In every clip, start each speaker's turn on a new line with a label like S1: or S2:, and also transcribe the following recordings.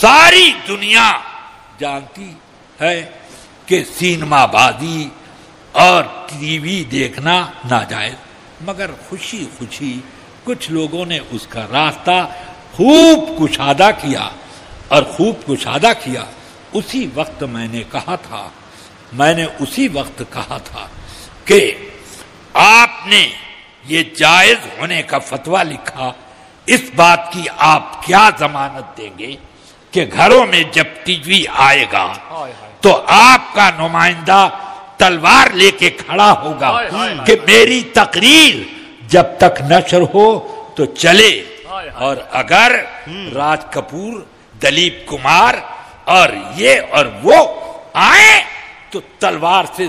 S1: ساری دنیا جانتی ہے کہ سینما بازی اور ٹی وی دیکھنا ناجائز، مگر خوشی خوشی کچھ لوگوں نے اس کا راستہ خوب کشادہ کیا اسی وقت میں نے اسی وقت کہا تھا کہ آپ نے یہ جائز ہونے کا فتویٰ لکھا، اس بات کی آپ کیا ضمانت دیں گے کہ گھروں میں جب ٹی وی آئے گا تو آپ کا نمائندہ تلوار لے کے کھڑا ہوگا کہ میری تقریر جب تک نشر ہو تو چلے، اور اگر راج کپور، دلیپ کمار اور یہ اور وہ آئے تو تلوار سے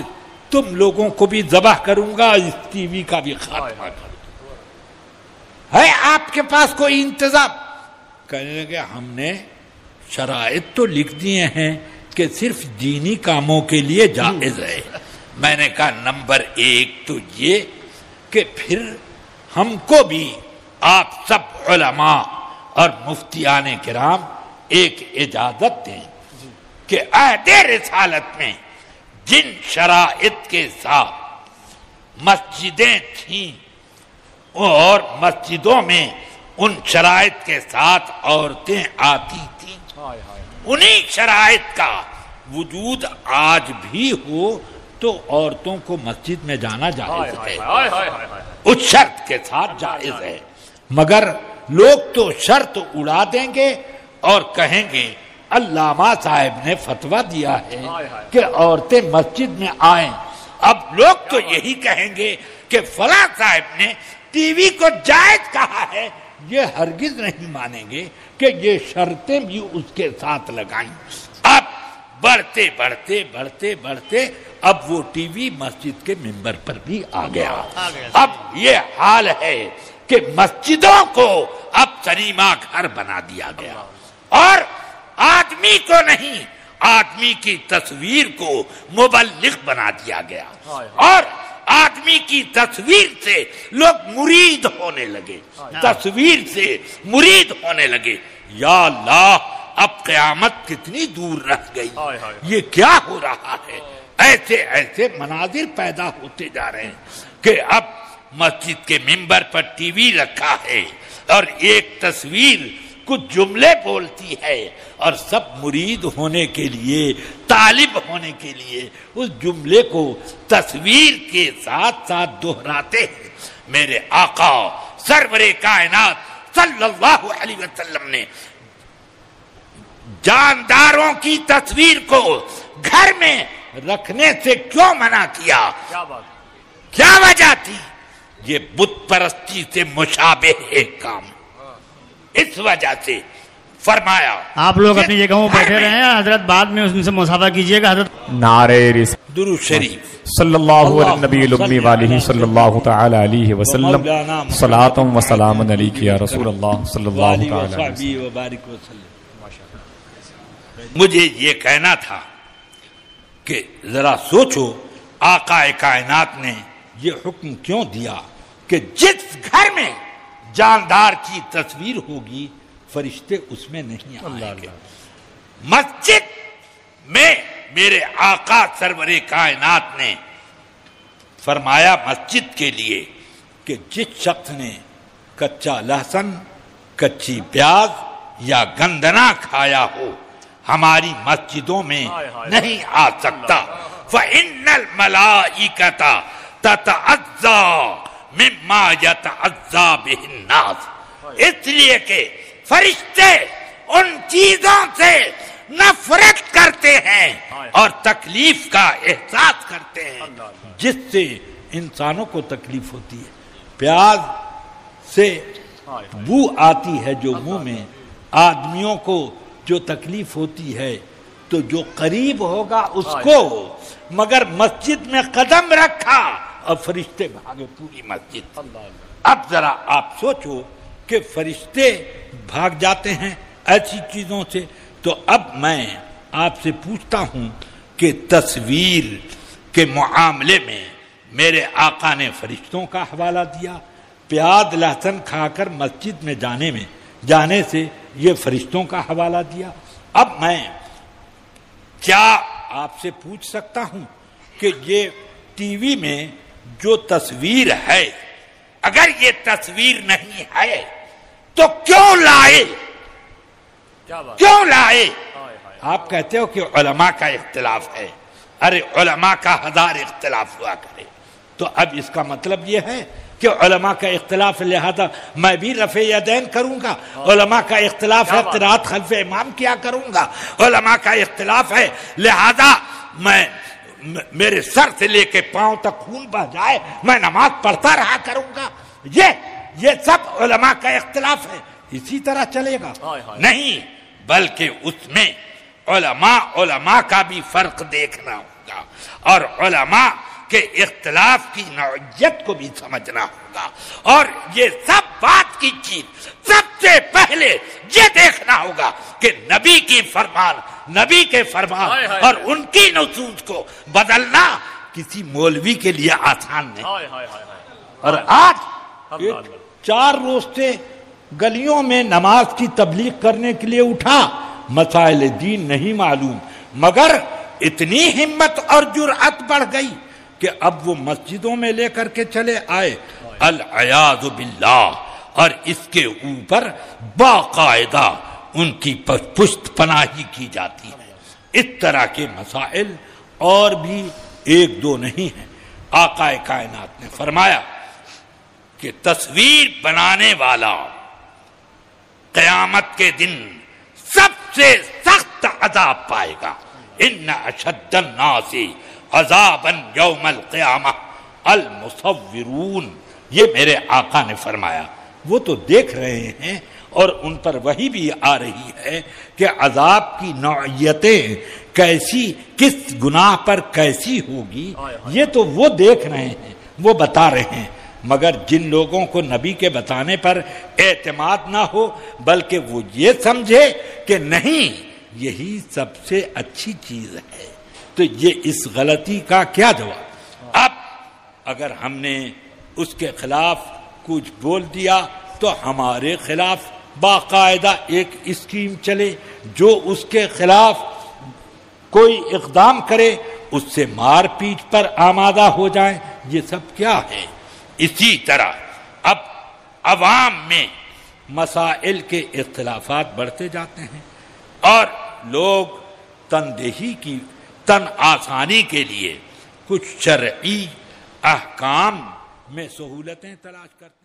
S1: تم لوگوں کو بھی ذبح کروں گا، اس ٹی وی کا بھی خاتمہ کر دوں۔ ہے آپ کے پاس کوئی انتظام؟ کہنے لگے ہم نے شرائط تو لکھ دیے ہیں کہ صرف دینی کاموں کے لیے جائز ہے۔ میں نے کہا نمبر 1 تو یہ کہ پھر ہم کو بھی آپ سب علماء اور مفتیان کرام ایک اجازت دیں کہ عہد رسالت میں جن شرائط کے ساتھ مسجدیں تھیں اور مسجدوں میں ان شرائط کے ساتھ عورتیں آتی تھیں، انہی شرائط کا وجود آج بھی ہو تو عورتوں کو مسجد میں جانا جائز ہے، اس شرط کے ساتھ جائز ہے، مگر لوگ تو شرط اڑا دیں گے اور کہیں گے علامہ صاحب نے فتویٰ دیا ہے کہ عورتیں مسجد میں آئیں۔ اب لوگ تو یہی کہیں گے کہ فلاں صاحب نے ٹی وی کو جائز کہا ہے، یہ ہرگز نہیں مانیں گے کہ یہ شرطیں بھی اس کے ساتھ لگائیں۔ اب بڑھتے بڑھتے اب وہ ٹی وی مسجد کے ممبر پر بھی آ گیا۔ اب یہ حال ہے کہ مسجدوں کو اب سنیما گھر بنا دیا گیا، اور آدمی کو نہیں، آدمی کی تصویر کو مبلغ بنا دیا گیا، اور آدمی کی تصویر سے لوگ مرید ہونے لگے، تصویر سے مرید ہونے لگے۔ یا اللہ، اب قیامت کتنی دور رہ گئی، یہ کیا ہو رہا ہے؟ ایسے مناظر پیدا ہوتے جا رہے ہیں کہ اب مسجد کے ممبر پر ٹی وی رکھا ہے اور ایک تصویر کچھ جملے بولتی ہے، اور سب مرید ہونے کے لیے، طالب ہونے کے لیے اس جملے کو تصویر کے ساتھ دہراتے ہیں۔ میرے آقا سرور کائنات صلی اللہ علیہ وسلم نے جانداروں کی تصویر کو گھر میں رکھنے سے کیوں منع کیا؟ کیا وجہ تھی؟ یہ بت پرستی سے مشابہ ایک کام، اس وجہ سے فرمایا
S2: آپ لوگ اپنی جگہوں بیٹھے رہے ہیں، حضرت بعد میں ان سے مصافحہ کیجئے گا۔ حضرت
S3: نعرہ رسالت
S1: درود شریف
S3: صلی اللہ علیہ نبی الامی والہ صلی اللہ تعالی علیہ وسلم، صلاۃ و سلام علیک یا رسول اللہ صلی اللہ تعالی
S1: وبارک وسلم۔ مجھے یہ کہنا تھا کہ ذرا سوچو آقا کائنات نے یہ حکم کیوں دیا کہ جس گھر میں جاندار کی تصویر ہوگی فرشتے اس میں نہیں آئیں گے۔ مسجد میں میرے آقا سرور کائنات نے فرمایا مسجد کے لیے کہ جس شخص نے کچا لہسن، کچی پیاز یا گندنا کھایا ہو ہماری مسجدوں میں نہیں آ سکتا۔ فَإِنَّ الْمَلَائِكَةَ تَتَعَزَّى مِمَّا يَتَعَزَّى بِهِ النَّاسِ، اس لیے کہ فرشتے ان چیزوں سے نفرت کرتے ہیں اور تکلیف کا احساس کرتے ہیں جس سے انسانوں کو تکلیف ہوتی ہے۔ پیاز سے بو آتی ہے جو منہ میں، آدمیوں کو جو تکلیف ہوتی ہے تو جو قریب ہوگا اس کو، مگر مسجد میں قدم رکھا اور فرشتے بھاگے پوری مسجد۔ اب ذرا آپ سوچو کہ فرشتے بھاگ جاتے ہیں ایسی چیزوں سے، تو اب میں آپ سے پوچھتا ہوں کہ تصویر کے معاملے میں میرے آقا نے فرشتوں کا حوالہ دیا، پیاز لہسن کھا کر مسجد میں جانے سے یہ فرشتوں کا حوالہ دیا۔ اب میں کیا آپ سے پوچھ سکتا ہوں کہ یہ ٹی وی میں جو تصویر ہے، اگر یہ تصویر نہیں ہے تو کیوں لائے؟ کیوں لائے؟ آپ کہتے ہو کہ علماء کا اختلاف ہے، ارے علماء کا 1000 اختلاف ہوا کرے، تو اب اس کا مطلب یہ ہے کہ علماء کا اختلاف لہذا میں بھی رفع یدین کروں گا، علماء کا اختلاف ہے قرات خلف امام کیا کروں گا، علماء کا اختلاف ہے لہذا میں میرے سر سے لے کے پاؤں تک خون بہ جائے میں نماز پڑھتا رہا کروں گا، یہ سب علماء کا اختلاف ہے، اسی طرح چلے گا؟ نہیں، بلکہ اس میں علماء کا بھی فرق دیکھنا ہوگا اور علماء کہ اختلاف کی نوعیت کو بھی سمجھنا ہوگا، اور یہ سب بات کی چیز سب سے پہلے یہ دیکھنا ہوگا کہ نبی کے فرمان اور ان کی نصوص کو بدلنا کسی مولوی کے لیے آسان نہیں۔ اور آج 4 روز سے گلیوں میں نماز کی تبلیغ کرنے کے لیے اٹھا، مسائل دین نہیں معلوم، مگر اتنی ہمت اور جرأت بڑھ گئی کہ اب وہ مسجدوں میں لے کر کے چلے آئے، العیاذ باللہ، اور اس کے اوپر باقاعدہ ان کی پشت پناہی کی جاتی ہے۔ اس طرح کے مسائل اور بھی 1-2 نہیں ہیں۔ آقا کائنات نے فرمایا کہ تصویر بنانے والا قیامت کے دن سب سے سخت عذاب پائے گا، ان اشد الناس عذابا یوم القیامہ المصورون، یہ میرے آقا نے فرمایا۔ وہ تو دیکھ رہے ہیں اور ان پر وحی بھی آ رہی ہے کہ عذاب کی نوعیتیں کیسی، کس گناہ پر کیسی ہوگی، یہ تو وہ دیکھ رہے ہیں، وہ بتا رہے ہیں، مگر جن لوگوں کو نبی کے بتانے پر اعتماد نہ ہو بلکہ وہ یہ سمجھے کہ نہیں یہی سب سے اچھی چیز ہے، تو یہ اس غلطی کا کیا جواب؟ اب اگر ہم نے اس کے خلاف کچھ بول دیا تو ہمارے خلاف باقاعدہ ایک اسکیم چلے، جو اس کے خلاف کوئی اقدام کرے اس سے مار پیٹ پر آمادہ ہو جائیں، یہ سب کیا ہے؟ اسی طرح اب عوام میں مسائل کے اختلافات بڑھتے جاتے ہیں اور لوگ تن آسانی کے لیے کچھ شرعی احکام میں سہولتیں تلاش کرتے ہیں۔